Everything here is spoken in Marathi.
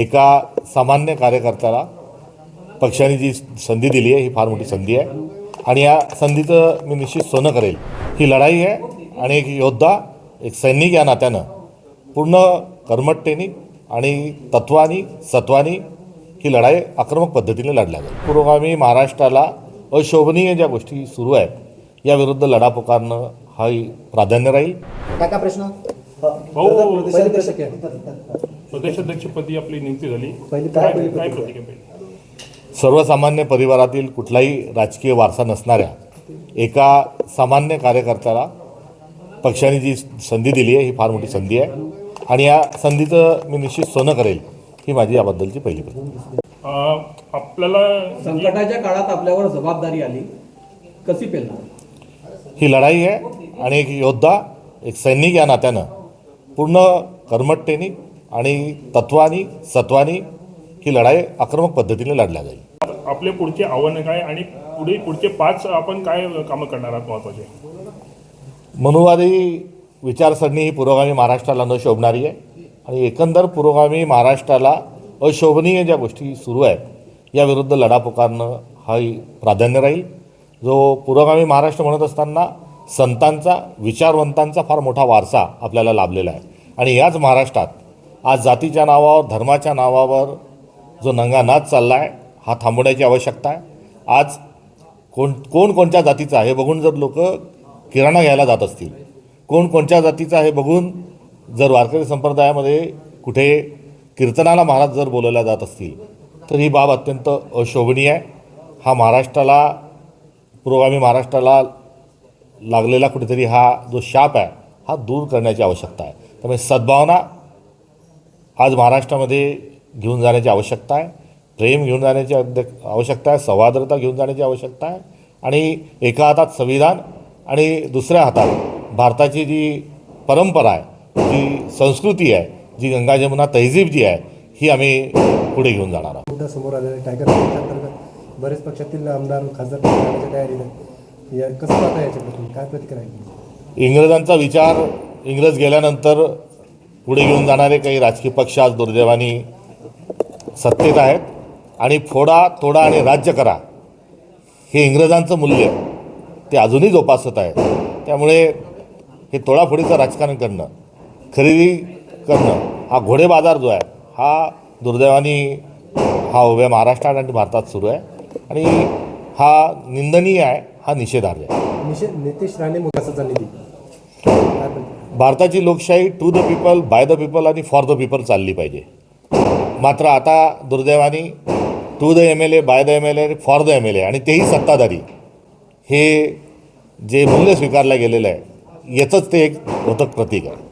एका सामान्य कार्यकर्त्याला पक्षाने जी संधी दिली आहे ही फार मोठी संधी आहे आणि या संधीचं मी निश्चित सोनं करेल। ही लढाई आहे आणि एक योद्धा एक सैनिक या नात्यानं पूर्ण कर्मठतेने आणि तत्वानी सत्वानी ही लढाई आक्रमक पद्धतीने लढल्या जाईल। पुरोगामी महाराष्ट्राला अशोभनीय ज्या गोष्टी सुरू आहेत याविरुद्ध लढा पुकारणं हा प्राधान्य राहील। काय प्रश्न प्रदेशाध्यक्षपदी आपली नियुक्ती झाली, काय प्रतिक्रिया? सर्वसामान्य परिवारातील कुठलाही राजकीय वारसा नसणाऱ्या एका सामान्य कार्यकर्त्याला पक्षाने जी संधी दिली आहे ही फार मोठी संधी आहे आणि या संधीचं मी निश्चित सोनं करेल ही माझी याबद्दलची पहिली प्रतिक्रिया। आपल्याला संकटाच्या काळात आपल्यावर जबाबदारी आली, कशी पेलणार? ही लढाई आहे आणि एक योद्धा एक सैनिक या नात्यानं पूर्ण कर्मठतेने आणि तत्वानी सत्वानी ही लढाई आक्रमक पद्धतीने लढल्या जाईल। आपले पुढचे आव्हान काय आणि पुढचे 5 आपण काय कामं करणार आहात महत्त्वाचे? मनुवादी विचारसरणी ही पुरोगामी महाराष्ट्राला न शोभणारी आहे आणि एकंदर पुरोगामी महाराष्ट्राला अशोभनीय ज्या गोष्टी सुरू आहेत याविरुद्ध लढा पुकारणं हा प्राधान्य राहील। जो पुरोगामी महाराष्ट्र म्हणत असताना संतांचा विचारवंतांचा फार मोठा वारसा आपल्याला लाभलेला आहे आणि याच महाराष्ट्रात आज जातीच्या नावावर धर्माच्या नावावर जो नंगानाच चालला आहे हा थांबवण्याची आवश्यकता आहे। आज कोणत्या जातीचा आहे हे बघून जर लोक किराणा घ्यायला जात असतील, कोणत्या जातीचा आहे बघून जर वारकरी संप्रदायामध्ये कुठे कीर्तनाला महाराज जर बोलवल्या जात असतील तर ही बाब अत्यंत अशोभनीय आहे। हा महाराष्ट्राला पुरोगामी महाराष्ट्राला लागलेला कुठेतरी हा जो शाप आहे हा दूर करण्याची आवश्यकता आहे। त्यामुळे सद्भावना आज महाराष्ट्रामध्ये घेऊन जाण्याची आवश्यकता आहे, प्रेम घेऊन जाण्याची आवश्यकता आहे, सौहार्दता घेऊन जाण्याची आवश्यकता आहे आणि एका हातात संविधान आणि दुसऱ्या हातात भारताची जी परंपरा आहे, जी संस्कृती आहे, जी गंगा जमुना तहजीब जी आहे ही आम्ही पुढे घेऊन जाणार आहोत। मुद्दा समोर आलेला टायगर अंतर्गत बरेच पक्षातील आमदार खासदार करण्याच्या तयारीत या कसं पाहता याच्याबद्दल काय प्रतिक्रिया आहे? इंग्रजांचा विचार इंग्रज गेल्यानंतर पुढे घेऊन जाणारे काही राजकीय पक्ष आज दुर्दैवाने सत्तेत आहेत आणि फोडा तोडा आणि राज्य करा हे इंग्रजांचं मूल्य ते अजूनही जोपासत आहे। त्यामुळे हे तोडाफोडीचं राजकारण करणं, खरेदी करणं हा घोडेबाजार जो आहे हा दुर्दैवाने हा उभ्या महाराष्ट्रात आणि भारतात सुरू आहे आणि हा निंदनीय आहे, हा निषेधार्ह आहे। नितेश राणे मुलाचा निधी भारताची लोकशाही to the people, by the people आणि फॉर द पीपल चालली पाहिजे। मात्र आता दुर्दैवाने to the MLA, by the MLA, for the MLA आणि तेही सत्ताधारी हे जे मूल्य स्वीकारलं गेलेलं आहे याचंच ते एक द्योतक प्रतीक आहे।